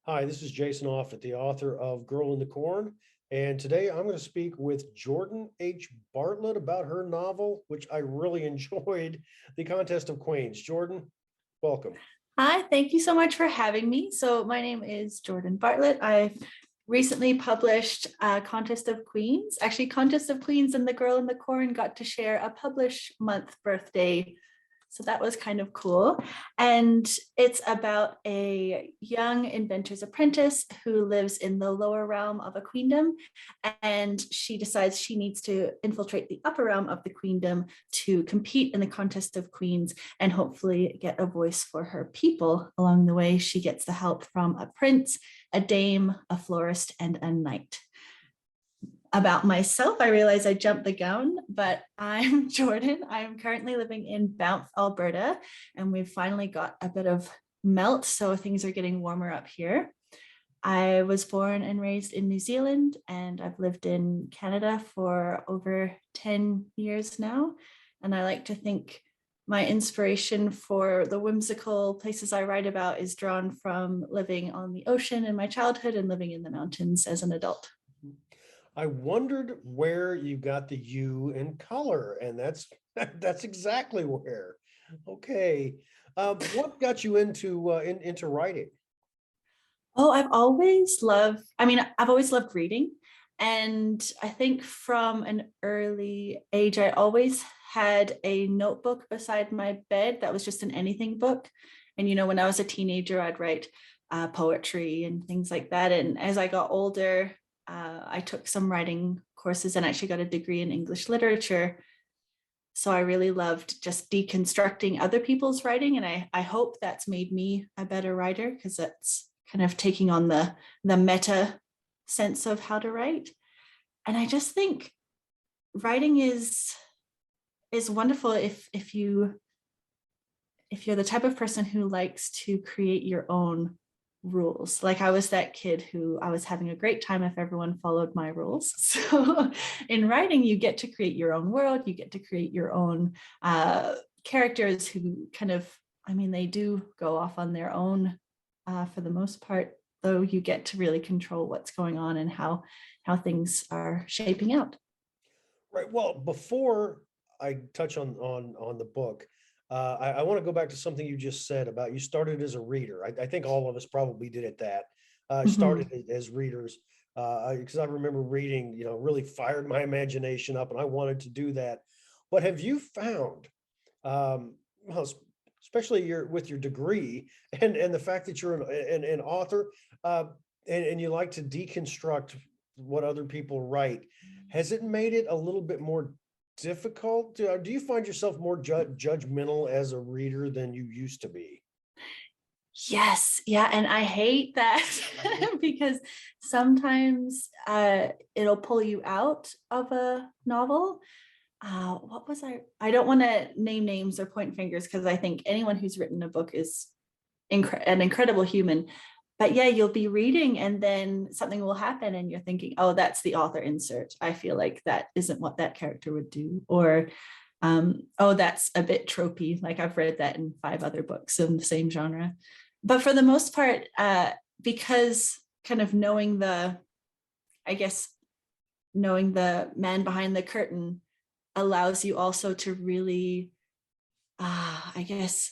Hi, this is Jason Offutt, the author of Girl in the Corn. And today I'm going to speak with Jordan H. Bartlett about her novel, which I really enjoyed, The Contest of Queens. Jordan, welcome. Hi, thank you so much for having me. So my name is Jordan Bartlett. I've recently published Contest of Queens. Actually, Contest of Queens and The Girl in the Corn got to share a publish month birthday. So that was kind of cool. And it's about a young inventor's apprentice who lives in the lower realm of a queendom. And she decides she needs to infiltrate the upper realm of the queendom to compete in the Contest of Queens and hopefully get a voice for her people. Along the way, she gets the help from a prince, a dame, a florist, and a knight. About myself, I realize I jumped the gun, but I'm Jordan. I'm currently living in Banff, Alberta, and we've finally got a bit of melt, so things are getting warmer up here. I was born and raised in New Zealand, and I've lived in Canada for over 10 years now. And I like to think my inspiration for the whimsical places I write about is drawn from living on the ocean in my childhood and living in the mountains as an adult. I wondered where you got the U in color, and that's that's exactly where. Okay. What got you into writing? Oh, I've always loved reading. And I think from an early age, I always had a notebook beside my bed that was just an anything book. And, when I was a teenager, I'd write poetry and things like that. And as I got older, I took some writing courses and actually got a degree in English literature. So I really loved just deconstructing other people's writing. And I hope that's made me a better writer because that's kind of taking on the meta sense of how to write. And I just think writing is wonderful if you're the type of person who likes to create your own rules. Like I was that kid who I was having a great time if everyone followed my rules. So in writing, you get to create your own world, you get to create your own characters who they do go off on their own for the most part, though you get to really control what's going on and how things are shaping out. Right. Well, before I touch on the book, I want to go back to something you just said about you started as a reader. I think all of us probably did at that. Mhm. Started as readers because I remember reading, really fired my imagination up, and I wanted to do that. But have you found, well, especially with your degree and the fact that you're an author, uh, and you like to deconstruct what other people write, has it made it a little bit more difficult? Do you find yourself more judgmental as a reader than you used to be? Yes, yeah, and I hate that because sometimes it'll pull you out of a novel. What was I don't want to name names or point fingers because I think anyone who's written a book is an incredible human. But yeah, you'll be reading and then something will happen and you're thinking, oh, that's the author insert. I feel like that isn't what that character would do. Or, oh, that's a bit tropey. Like I've read that in 5 other books in the same genre. But for the most part, because kind of I guess, knowing the man behind the curtain allows you also to really, I guess,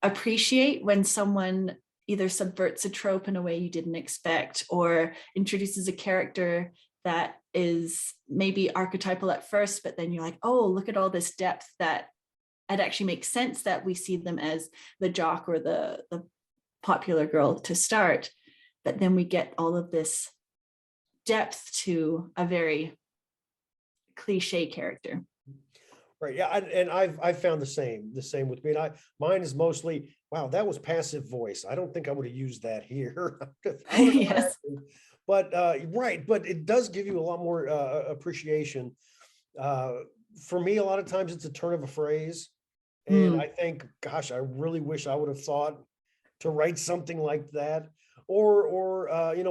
appreciate when someone either subverts a trope in a way you didn't expect or introduces a character that is maybe archetypal at first, but then you're like, oh, look at all this depth that it actually makes sense that we see them as the jock or the popular girl to start. But then we get all of this depth to a very cliche character. Right. Yeah. And I've found the same with me. And mine is mostly, wow, that was passive voice. I don't think I would have used that here. I would have gone Yes. acting. But right, but it does give you a lot more appreciation. Uh, for me, a lot of times it's a turn of a phrase. And I Mm. think, gosh, I really wish I would have thought to write something like that. Or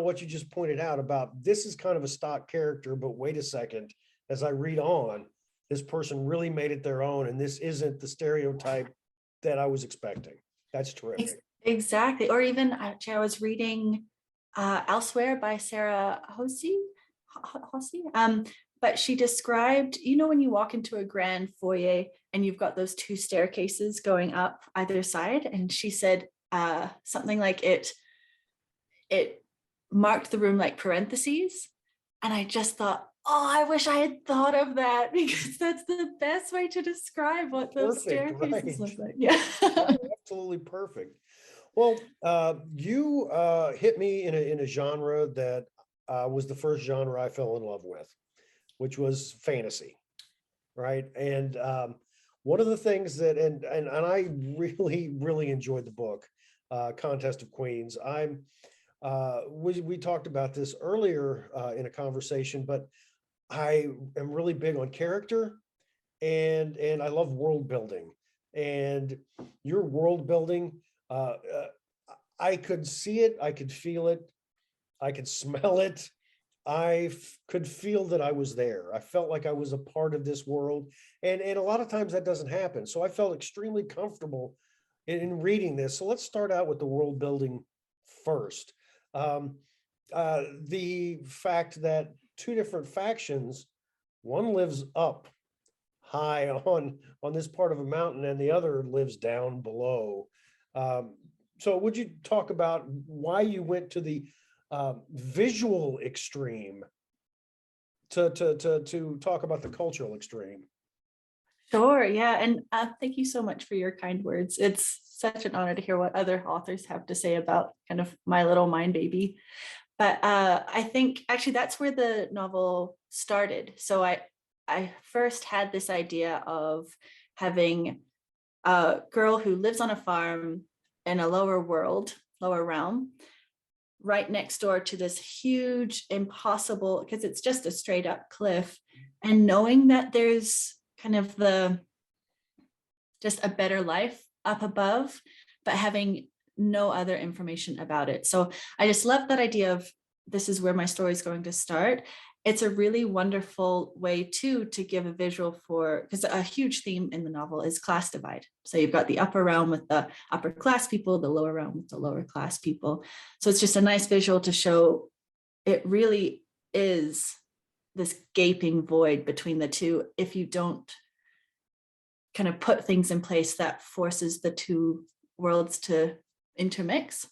what you just pointed out about this is kind of a stock character, but wait a second, as I read on, this person really made it their own, and this isn't the stereotype that I was expecting. That's terrific. Exactly. Or even actually, I was reading. Elsewhere by Sarah Hosey. But she described, when you walk into a grand foyer and you've got those two staircases going up either side, and she said something like it marked the room like parentheses. And I just thought, oh, I wish I had thought of that, because that's the best way to describe what those Perfect, staircases right. look like. Yeah. Absolutely perfect. Well, you hit me in a genre that was the first genre I fell in love with, which was fantasy, right? And one of the things that, and I really, really enjoyed the book, Contest of Queens. We talked about this earlier in a conversation, but I am really big on character, and I love world building. And your world building, uh, uh, I could see it, I could feel it, I could smell it. Could feel that I was there. I felt like I was a part of this world, and a lot of times that doesn't happen. So I felt extremely comfortable in reading this. So let's start out with the world building first. Um, the fact that two different factions, one lives up high on this part of a mountain, and the other lives down below. Um, so would you talk about why you went to the visual extreme to talk about the cultural extreme? Sure. Yeah. And thank you so much for your kind words. It's such an honor to hear what other authors have to say about kind of my little mind baby. But I think actually that's where the novel started. So I first had this idea of having a girl who lives on a farm in a lower world, lower realm, right next door to this huge, impossible, because it's just a straight up cliff. And knowing that there's kind of just a better life up above, but having no other information about it. So I just love that idea of this is where my story is going to start. It's a really wonderful way too to give a visual for, because a huge theme in the novel is class divide. So you've got the upper realm with the upper class people, the lower realm with the lower class people. So it's just a nice visual to show it really is this gaping void between the two if you don't kind of put things in place that forces the two worlds to intermix.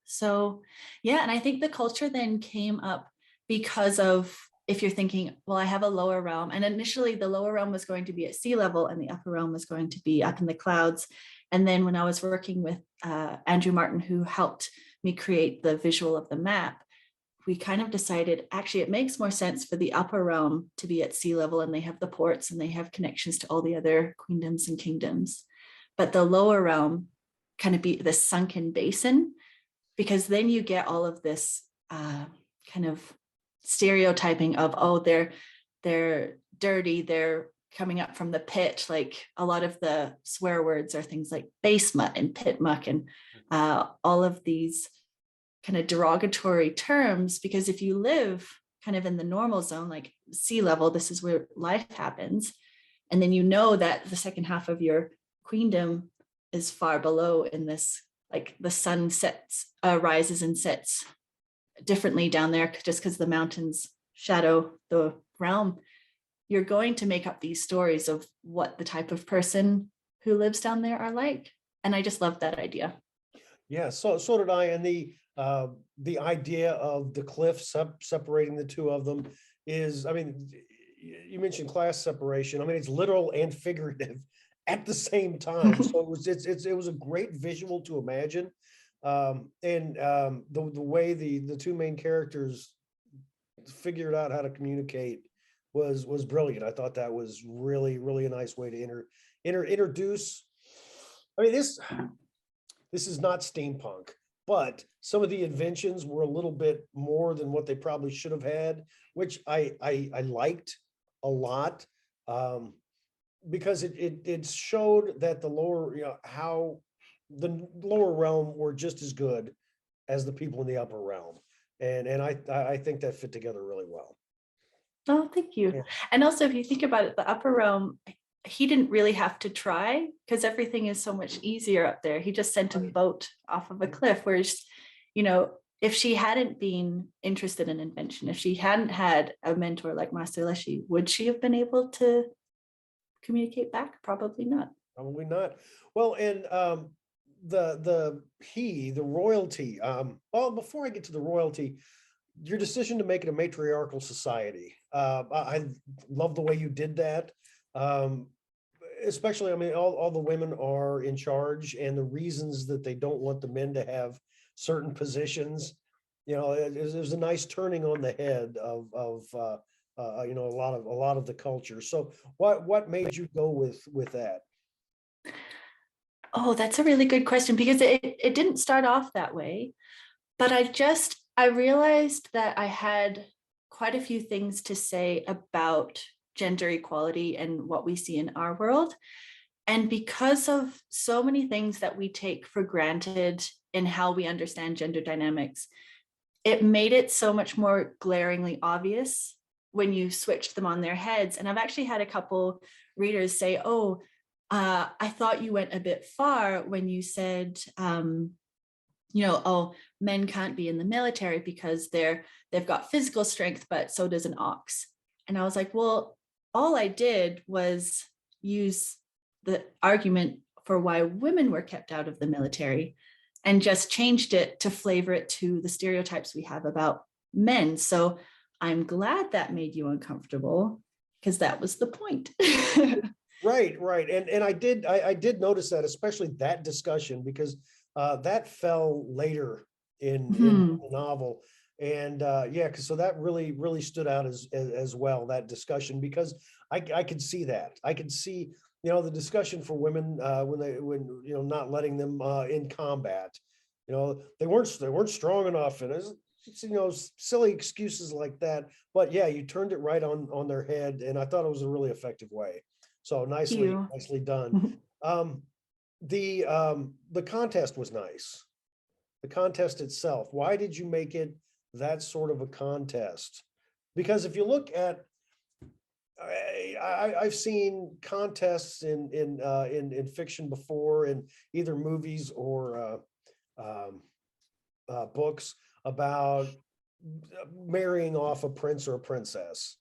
So yeah, and I think the culture then came up because of, if you're thinking, well, I have a lower realm, and initially the lower realm was going to be at sea level and the upper realm was going to be up in the clouds. And then when I was working with Andrew Martin, who helped me create the visual of the map, we kind of decided actually it makes more sense for the upper realm to be at sea level, and they have the ports and they have connections to all the other queendoms and kingdoms. But the lower realm kind of be the sunken basin, because then you get all of this kind of stereotyping of, oh, they're dirty, they're coming up from the pit. Like a lot of the swear words are things like base mutt and pit muck and all of these kind of derogatory terms, because if you live kind of in the normal zone, like sea level, this is where life happens. And then you know that the second half of your queendom is far below in this, like the sun rises and sets differently down there just because the mountains shadow the realm. You're going to make up these stories of what the type of person who lives down there are like. And I just love that idea. Yeah, so did I. And the idea of the cliff separating the two of them is, I mean, you mentioned class separation. I mean, it's literal and figurative at the same time. So it was a great visual to imagine. And the way the two main characters figured out how to communicate was brilliant. I thought that was really, really a nice way to introduce. I mean, this is not steampunk, but some of the inventions were a little bit more than what they probably should have had, which I liked a lot, because it showed that the lower, how the lower realm were just as good as the people in the upper realm, and I think that fit together really well. Oh, thank you. Yeah. And also, if you think about it, the upper realm, he didn't really have to try because everything is so much easier up there. He just sent a Right. boat off of a cliff, whereas, you know, if she hadn't been interested in invention, if she hadn't had a mentor like Master Leshy, would she have been able to communicate back? Probably not. Probably not. Well, and the royalty. Well, before I get to the royalty, your decision to make it a matriarchal society. I love the way you did that. Um, Especially, I mean, all the women are in charge, and the reasons that they don't want the men to have certain positions, there's a nice turning on the head a lot of the culture. So what made you go with that? Oh, that's a really good question because it didn't start off that way, but I realized that I had quite a few things to say about gender equality and what we see in our world. And because of so many things that we take for granted in how we understand gender dynamics, it made it so much more glaringly obvious when you switched them on their heads. And I've actually had a couple readers say, oh, I thought you went a bit far when you said, oh, men can't be in the military because they've got physical strength, but so does an ox. And I was like, well, all I did was use the argument for why women were kept out of the military and just changed it to flavor it to the stereotypes we have about men. So I'm glad that made you uncomfortable because that was the point. Right, right. And I did notice that, especially that discussion, because that fell later in Hmm. the novel. And yeah, because so that really stood out as well, that discussion, because I could see that. I could see, the discussion for women when not letting them in combat. They weren't strong enough, and it's, silly excuses like that. But yeah, you turned it right on their head, and I thought it was a really effective way. So Thank nicely, you. nicely done. Um, the contest was nice. The contest itself. Why did you make it that sort of a contest? Because if you look at, I've seen contests in fiction before, in either movies or books about marrying off a prince or a princess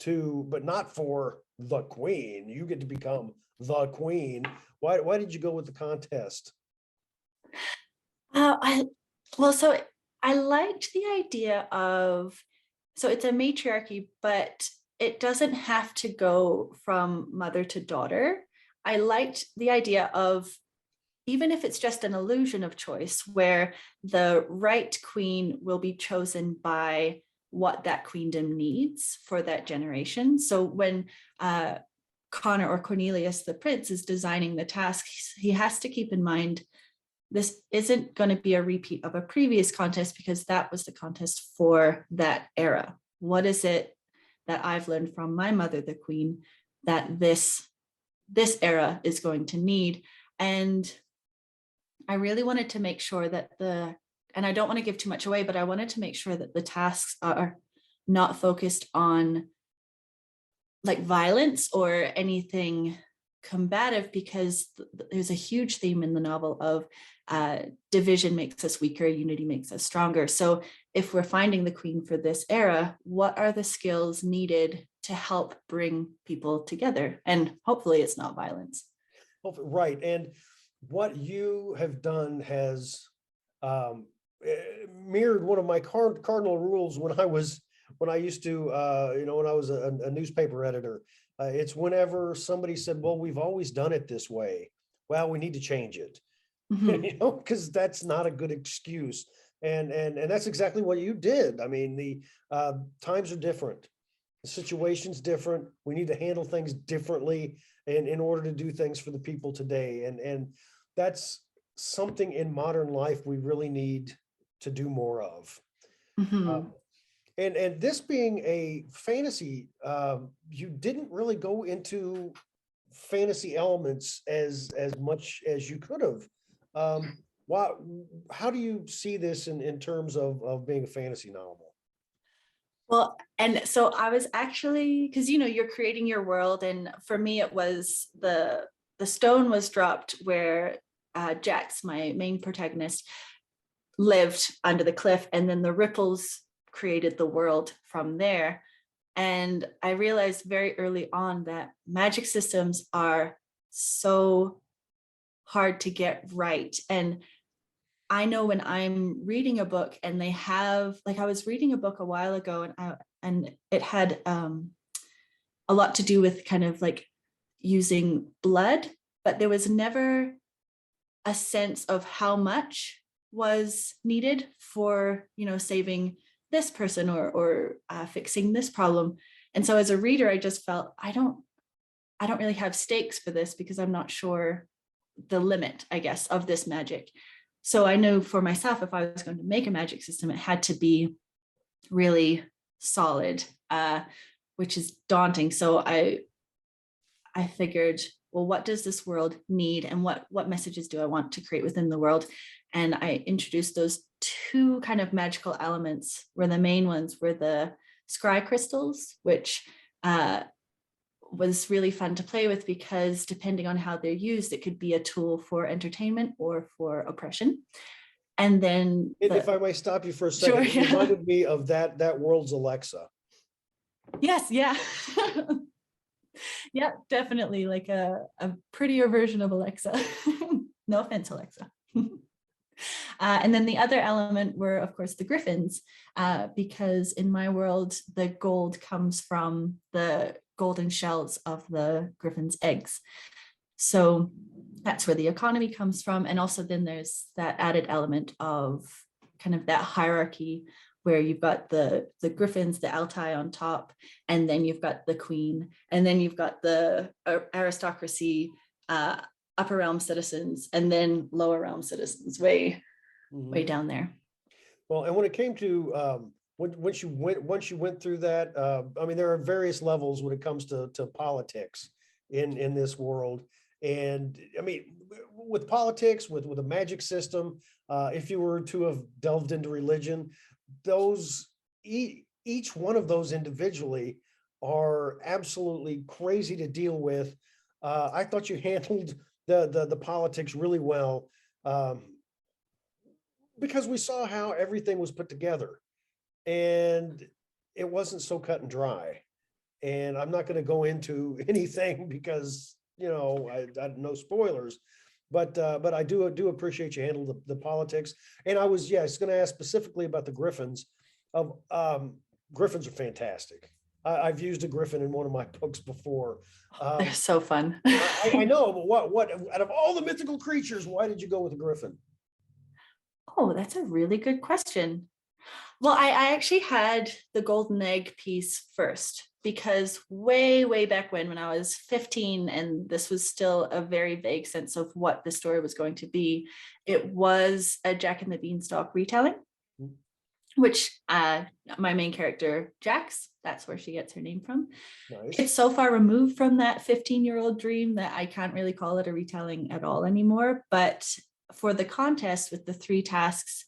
but not for the queen. You get to become the queen. Why did you go with the contest? I well, so I liked the idea of so it's a matriarchy, but it doesn't have to go from mother to daughter. I liked the idea of even if it's just an illusion of choice, where the right queen will be chosen by what that queendom needs for that generation. So when Connor or Cornelius, the prince, is designing the task, he has to keep in mind this isn't going to be a repeat of a previous contest because that was the contest for that era. What is it that I've learned from my mother, the queen, that this era is going to need? And I really wanted to make sure that and I don't want to give too much away, but I wanted to make sure that the tasks are not focused on like violence or anything combative, because there's a huge theme in the novel of division makes us weaker, unity makes us stronger. So if we're finding the queen for this era, what are the skills needed to help bring people together? And hopefully it's not violence. Right. And what you have done has mirrored one of my cardinal rules when I used to, when I was a newspaper editor. It's whenever somebody said, well, we've always done it this way. Well, we need to change it, Mhm. because that's not a good excuse. And that's exactly what you did. I mean, the times are different. The situation's different. We need to handle things differently in order to do things for the people today. And that's something in modern life we really need to do more of. Um, Mhm. and this being a fantasy, you didn't really go into fantasy elements as much as you could have. Why, how do you see this in terms of being a fantasy novel? Well, and so I was actually, because you're creating your world, and for me it was the stone was dropped where Jax, my main protagonist, lived under the cliff, and then the ripples created the world from there. And I realized very early on that magic systems are so hard to get right. And I know when I'm reading a book and they have, like, I was reading a book a while ago, and it had a lot to do with kind of like using blood, but there was never a sense of how much was needed for, saving this person or fixing this problem. And so as a reader, I just felt I don't really have stakes for this because I'm not sure the limit, I guess, of this magic. So I know for myself, if I was going to make a magic system, it had to be really solid, which is daunting. So I figured, well, what does this world need, and what messages do I want to create within the world? And I introduced those two kind of magical elements, where the main ones were the scry crystals, which was really fun to play with, because depending on how they're used, it could be a tool for entertainment or for oppression. And then If I may stop you for a second, Sure, it yeah. reminded me of that world's Alexa. Yes, yeah. Yeah, definitely like a prettier version of Alexa. No offense, Alexa. And then the other element were, of course, the griffins, because in my world, the gold comes from the golden shells of the griffin's eggs. So that's where the economy comes from. And also then there's that added element of kind of that hierarchy, where you've got the griffins, the altai on top, and then you've got the queen, and then you've got the aristocracy, upper realm citizens, and then lower realm citizens way down there. Well, and when it came to once you went through that, I mean, there are various levels when it comes to politics in this world. And I mean, with politics, with a magic system, if you were to have delved into religion, those each one of those individually are absolutely crazy to deal with. I thought you handled the politics really well, because we saw how everything was put together, and it wasn't so cut and dry. And I'm not going to go into anything because I no spoilers, but I do appreciate you handle the politics. And I was going to ask specifically about the griffins. Of Griffins are fantastic. I've used a griffin in one of my books before. They're so fun. I know, but what out of all the mythical creatures, why did you go with a griffin? Oh, that's a really good question. Well, I actually had the golden egg piece first, because way back when I was 15, and this was still a very vague sense of what the story was going to be, it was a Jack and the Beanstalk retelling, which my main character, Jax, that's where she gets her name from. Nice. It's so far removed from that 15-year-old dream that I can't really call it a retelling at all anymore. But for the contest with the 3 tasks,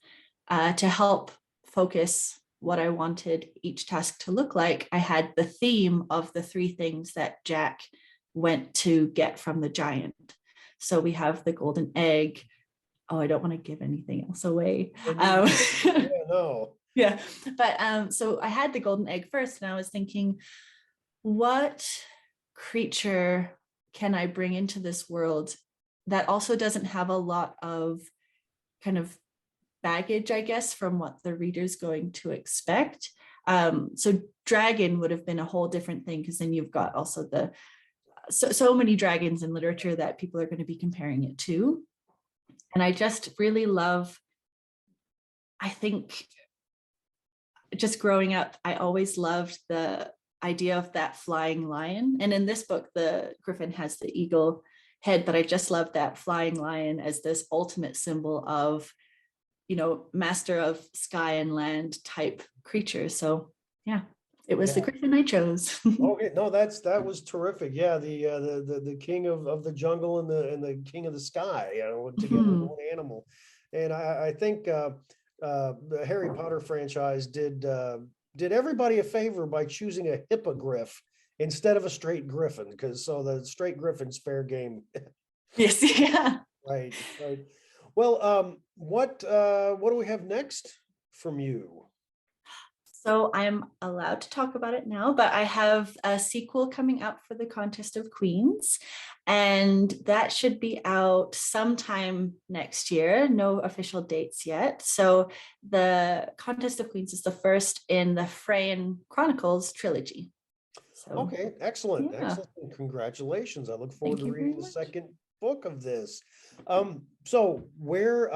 to help focus what I wanted each task to look like, I had the theme of the 3 things that Jack went to get from the giant. So we have the golden egg. Oh, I don't want to give anything else away. No. Yeah, but so I had the golden egg first, and I was thinking, what creature can I bring into this world that also doesn't have a lot of kind of baggage, I guess, from what the reader's going to expect. So dragon would have been a whole different thing, because then you've got also so many dragons in literature that people are going to be comparing it to. And I just really love, I think, just growing up, I always loved the idea of that flying lion. And in this book, the griffin has the eagle head, but I just love that flying lion as this ultimate symbol of, master of sky and land type creature. So yeah, it was the griffin I chose. Okay, no, that was terrific. Yeah, the king of the jungle and the king of the sky, together in one animal. And I think the Harry Potter franchise did everybody a favor by choosing a hippogriff instead of a straight griffin, because so the straight griffin's fair game. Yes, yeah. Right. Well, what do we have next from you? So I'm allowed to talk about it now, but I have a sequel coming out for the Contest of Queens, and that should be out sometime next year. No official dates yet. So the Contest of Queens is the first in the Freyan Chronicles trilogy. So Okay, excellent, yeah, excellent. Congratulations. I look forward thank to you very reading the much. second book of this. So where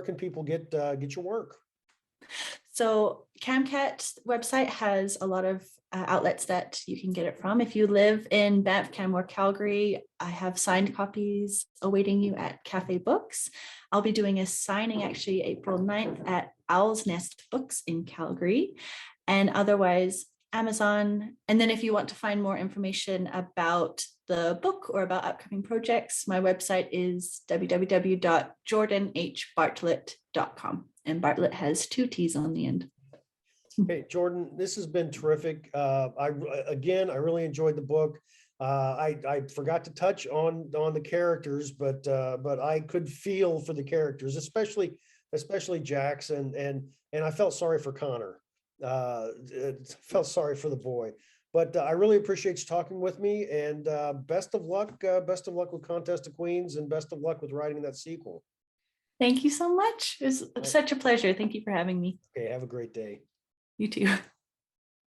can people get your work? So CamCat's website has a lot of outlets that you can get it from. If you live in Banff, Canmore, Calgary, I have signed copies awaiting you at Cafe Books. I'll be doing a signing actually April 9th at Owl's Nest Books in Calgary. And otherwise, Amazon. And then if you want to find more information about the book or about upcoming projects, my website is www.jordanhbartlett.com. And Bartlett has 2 T's on the end. Hey, Jordan, this has been terrific. Again, I really enjoyed the book. I forgot to touch on the characters, but I could feel for the characters, especially Jax, and I felt sorry for Connor. Felt sorry for the boy. But I really appreciate you talking with me, and best of luck. Best of luck with Contest of Queens, and best of luck with writing that sequel. Thank you so much. It was such a pleasure. Thank you for having me. Okay, have a great day. You too.